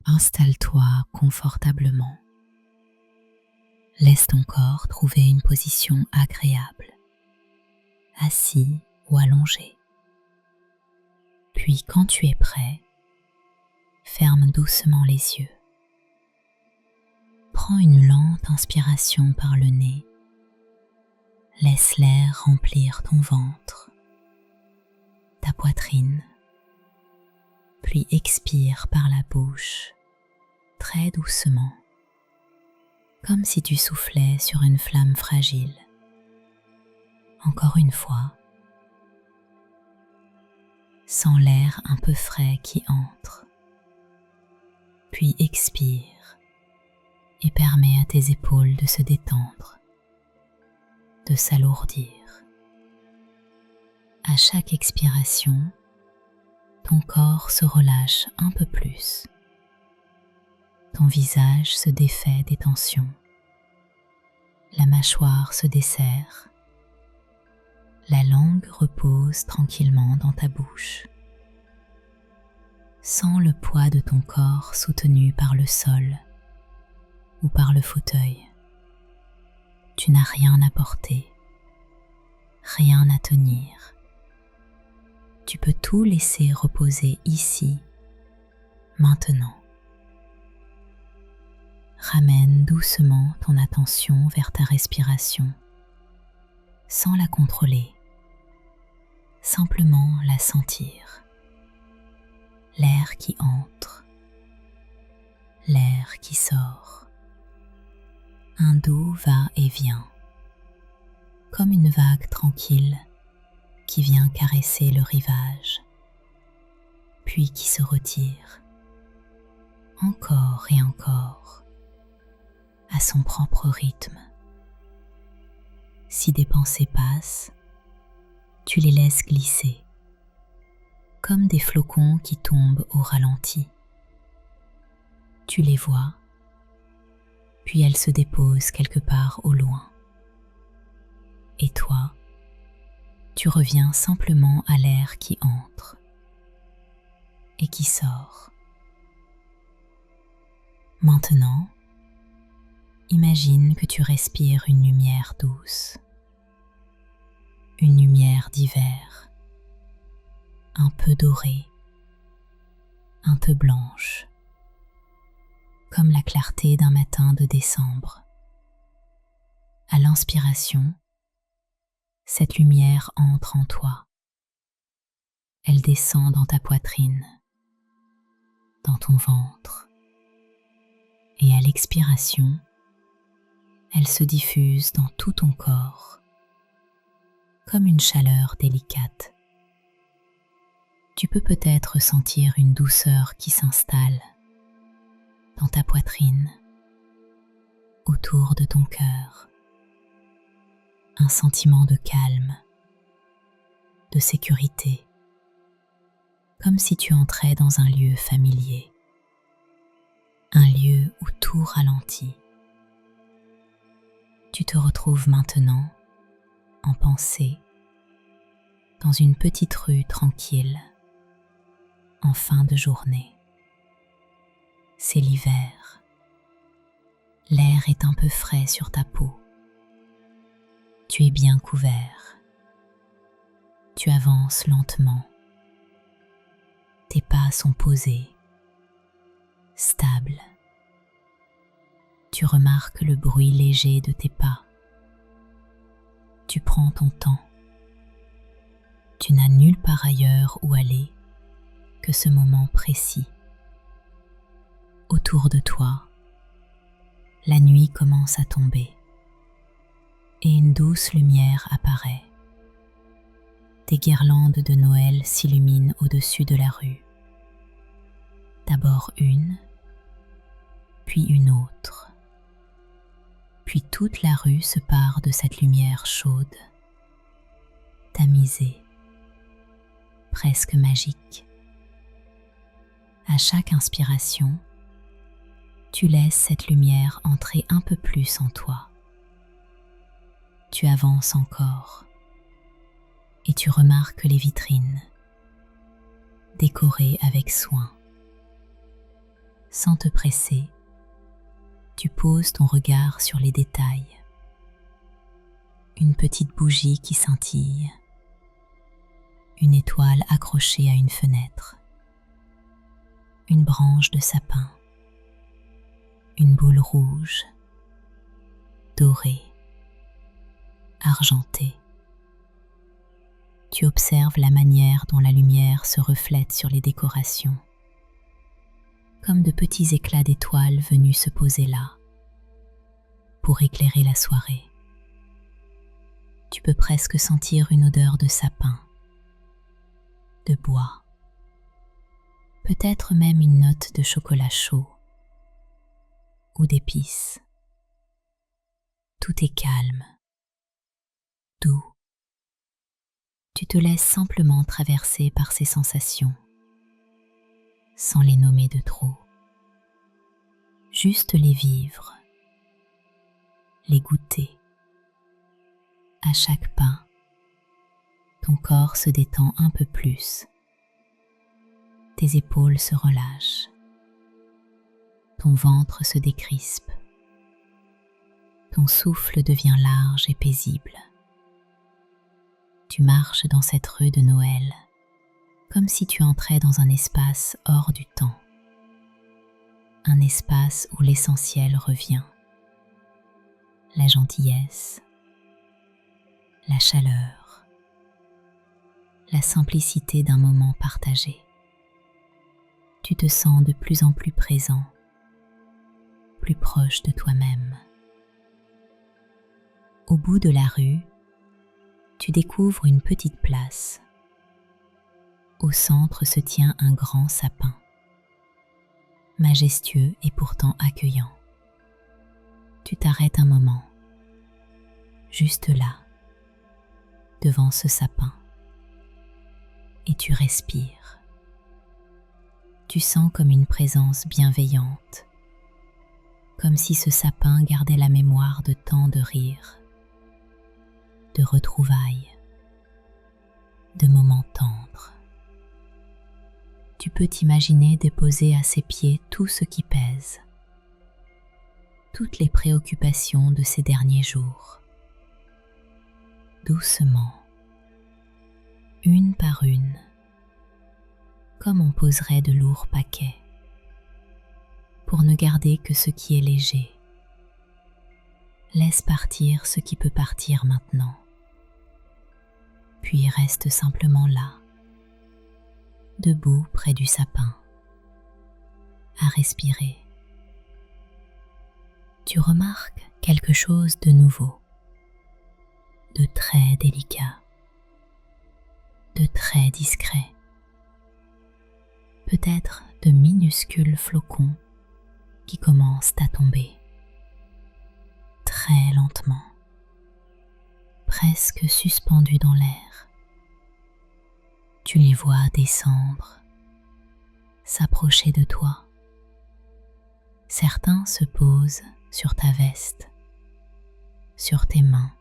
Installe-toi confortablement. Laisse ton corps trouver une position agréable, assis ou allongé. Puis quand tu es prêt, ferme doucement les yeux. Prends une lente inspiration par le nez. Laisse l'air remplir ton ventre, ta poitrine, puis expire par la bouche très doucement, comme si tu soufflais sur une flamme fragile. Encore une fois, sens l'air un peu frais qui entre, puis expire et permets à tes épaules de se détendre, de s'alourdir. À chaque expiration, ton corps se relâche un peu plus. Ton visage se défait des tensions. La mâchoire se desserre. La langue repose tranquillement dans ta bouche. Sens le poids de ton corps soutenu par le sol ou par le fauteuil. Tu n'as rien à porter, rien à tenir. Tu peux tout laisser reposer ici, maintenant. Ramène doucement ton attention vers ta respiration, sans la contrôler, simplement la sentir. L'air qui entre, l'air qui sort. Un doux va-et-vient, comme une vague tranquille qui vient caresser le rivage, puis qui se retire, encore et encore, à son propre rythme. Si des pensées passent, tu les laisses glisser, comme des flocons qui tombent au ralenti. Tu les vois, puis elles se déposent quelque part au loin. Et toi, tu reviens simplement à l'air qui entre et qui sort. Maintenant, imagine que tu respires une lumière douce, une lumière d'hiver, un peu dorée, un peu blanche, comme la clarté d'un matin de décembre. À l'inspiration, cette lumière entre en toi. Elle descend dans ta poitrine, dans ton ventre, et à l'expiration, elle se diffuse dans tout ton corps, comme une chaleur délicate. Tu peux peut-être sentir une douceur qui s'installe dans ta poitrine, autour de ton cœur, un sentiment de calme, de sécurité, comme si tu entrais dans un lieu familier, un lieu où tout ralentit. Tu te retrouves maintenant, en pensée, dans une petite rue tranquille, en fin de journée. C'est l'hiver. L'air est un peu frais sur ta peau. Tu es bien couvert. Tu avances lentement. Tes pas sont posés, stables. Tu remarques le bruit léger de tes pas. Tu prends ton temps. Tu n'as nulle part ailleurs où aller que ce moment précis. Autour de toi, la nuit commence à tomber et une douce lumière apparaît. Des guirlandes de Noël s'illuminent au-dessus de la rue. D'abord une, puis une autre. Puis toute la rue se pare de cette lumière chaude, tamisée, presque magique. À chaque inspiration, tu laisses cette lumière entrer un peu plus en toi. Tu avances encore et tu remarques les vitrines, décorées avec soin. Sans te presser, tu poses ton regard sur les détails. Une petite bougie qui scintille, une étoile accrochée à une fenêtre, une branche de sapin, une boule rouge, dorée, argentée. Tu observes la manière dont la lumière se reflète sur les décorations, comme de petits éclats d'étoiles venus se poser là, pour éclairer la soirée. Tu peux presque sentir une odeur de sapin, de bois, peut-être même une note de chocolat chaud ou d'épices. Tout est calme, doux. Tu te laisses simplement traverser par ces sensations, sans les nommer de trop. Juste les vivre, les goûter. À chaque pas, ton corps se détend un peu plus. Tes épaules se relâchent. Ton ventre se décrispe. Ton souffle devient large et paisible. Tu marches dans cette rue de Noël, comme si tu entrais dans un espace hors du temps. Un espace où l'essentiel revient. La gentillesse, la chaleur, la simplicité d'un moment partagé. Tu te sens de plus en plus présent, plus proche de toi-même. Au bout de la rue, tu découvres une petite place. Au centre se tient un grand sapin, majestueux et pourtant accueillant. Tu t'arrêtes un moment, juste là, devant ce sapin, et tu respires. Tu sens comme une présence bienveillante, comme si ce sapin gardait la mémoire de tant de rires, de retrouvailles, de moments tendres. Tu peux t'imaginer déposer à ses pieds tout ce qui pèse, toutes les préoccupations de ces derniers jours. Doucement, une par une, comme on poserait de lourds paquets, pour ne garder que ce qui est léger. Laisse partir ce qui peut partir maintenant, puis reste simplement là, debout près du sapin, à respirer. Tu remarques quelque chose de nouveau, de très délicat, de très discret. Peut-être de minuscules flocons qui commencent à tomber, très lentement, presque suspendus dans l'air. Tu les vois descendre, s'approcher de toi. Certains se posent sur ta veste, sur tes mains,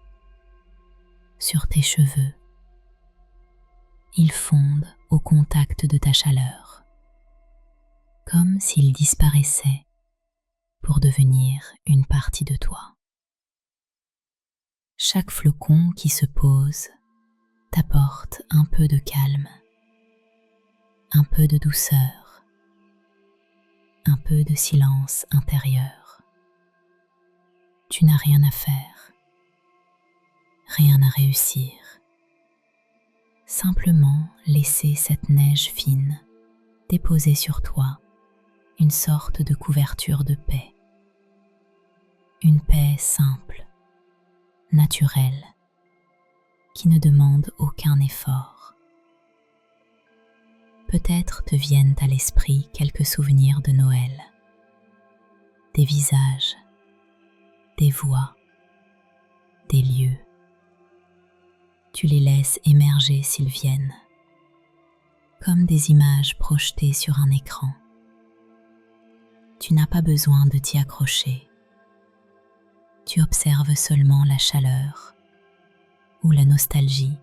sur tes cheveux. Ils fondent au contact de ta chaleur, comme s'ils disparaissaient pour devenir une partie de toi. Chaque flocon qui se pose t'apporte un peu de calme, un peu de douceur, un peu de silence intérieur. Tu n'as rien à faire, rien à réussir. Simplement laisser cette neige fine déposer sur toi une sorte de couverture de paix. Une paix simple, naturelle, qui ne demande aucun effort. Peut-être te viennent à l'esprit quelques souvenirs de Noël, des visages, des voix, des lieux. Tu les laisses émerger s'ils viennent, comme des images projetées sur un écran. Tu n'as pas besoin de t'y accrocher. Tu observes seulement la chaleur ou la nostalgie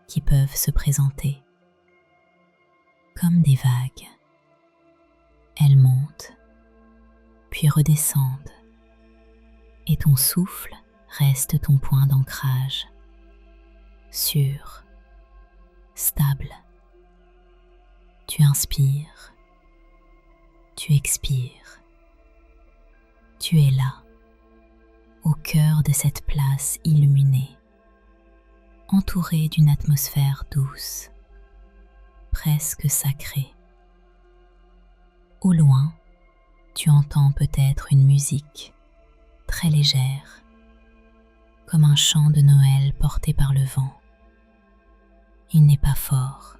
qui peuvent se présenter. Comme des vagues, elles montent puis redescendent, et ton souffle reste ton point d'ancrage, sûr, stable. Tu inspires, tu expires. Tu es là, au cœur de cette place illuminée, entouré d'une atmosphère douce, presque sacrée. Au loin, tu entends peut-être une musique très légère, comme un chant de Noël porté par le vent. Il n'est pas fort,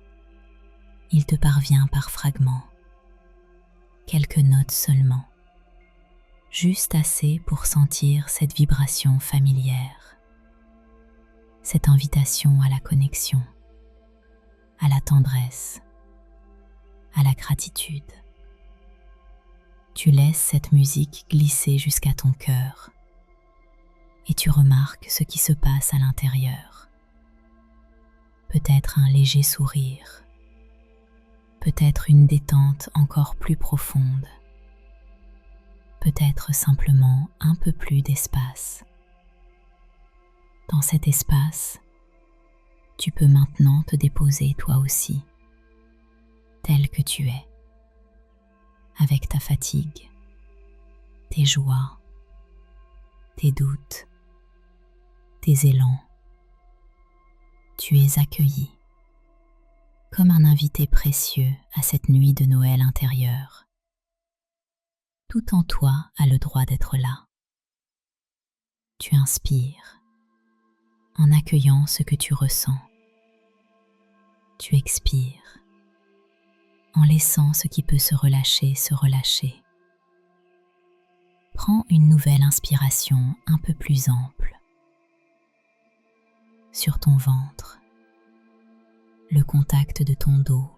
il te parvient par fragments, quelques notes seulement, juste assez pour sentir cette vibration familière, cette invitation à la connexion, à la tendresse, à la gratitude. Tu laisses cette musique glisser jusqu'à ton cœur et tu remarques ce qui se passe à l'intérieur. Peut-être un léger sourire, peut-être une détente encore plus profonde, peut-être simplement un peu plus d'espace. Dans cet espace, tu peux maintenant te déposer toi aussi, tel que tu es, avec ta fatigue, tes joies, tes doutes, tes élans. Tu es accueilli comme un invité précieux à cette nuit de Noël intérieure. Tout en toi a le droit d'être là. Tu inspires en accueillant ce que tu ressens. Tu expires en laissant ce qui peut se relâcher se relâcher. Prends une nouvelle inspiration un peu plus ample. Sur ton ventre, le contact de ton dos,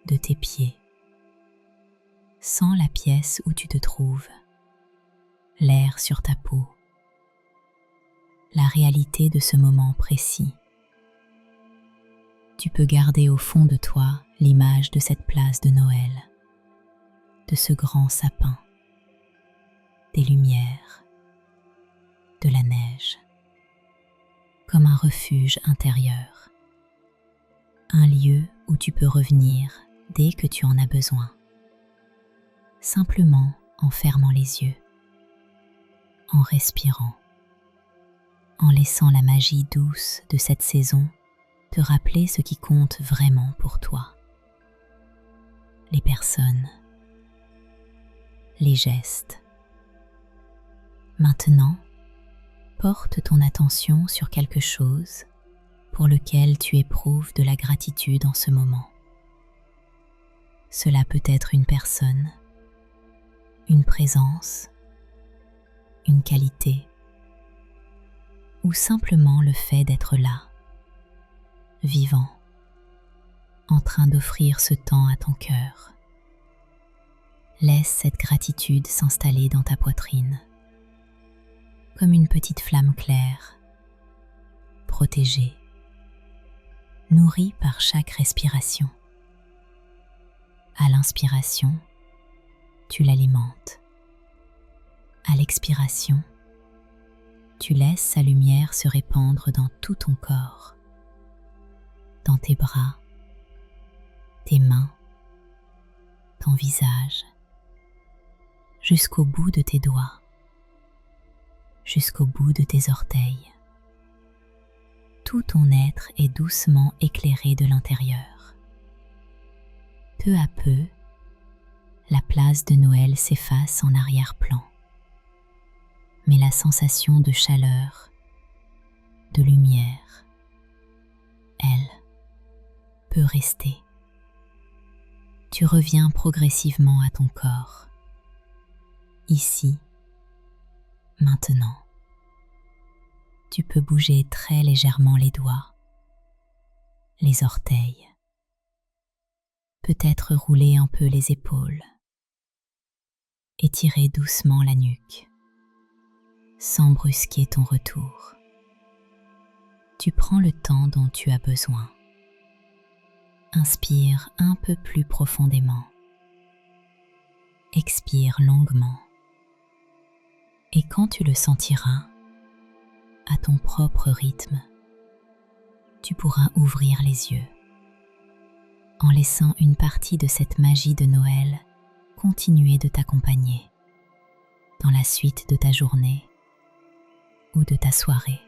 de tes pieds. Sens la pièce où tu te trouves, l'air sur ta peau, la réalité de ce moment précis. Tu peux garder au fond de toi l'image de cette place de Noël, de ce grand sapin, des lumières, de la neige, comme un refuge intérieur, un lieu où tu peux revenir dès que tu en as besoin, simplement en fermant les yeux, en respirant, en laissant la magie douce de cette saison te rappeler ce qui compte vraiment pour toi. Les personnes, les gestes. Maintenant, porte ton attention sur quelque chose pour lequel tu éprouves de la gratitude en ce moment. Cela peut être une personne, une présence, une qualité, ou simplement le fait d'être là, vivant, en train d'offrir ce temps à ton cœur. Laisse cette gratitude s'installer dans ta poitrine, comme une petite flamme claire, protégée, nourrie par chaque respiration. À l'inspiration, tu l'alimentes. À l'expiration, tu laisses sa lumière se répandre dans tout ton corps, dans tes bras, tes mains, ton visage, jusqu'au bout de tes doigts, jusqu'au bout de tes orteils. Tout ton être est doucement éclairé de l'intérieur. Peu à peu, la place de Noël s'efface en arrière-plan, mais la sensation de chaleur, de lumière, elle, peut rester. Tu reviens progressivement à ton corps, ici, maintenant. Tu peux bouger très légèrement les doigts, les orteils, peut-être rouler un peu les épaules, étirer doucement la nuque, sans brusquer ton retour. Tu prends le temps dont tu as besoin. Inspire un peu plus profondément. expire longuement. Et quand tu le sentiras, à ton propre rythme, tu pourras ouvrir les yeux en laissant une partie de cette magie de Noël continuer de t'accompagner dans la suite de ta journée ou de ta soirée.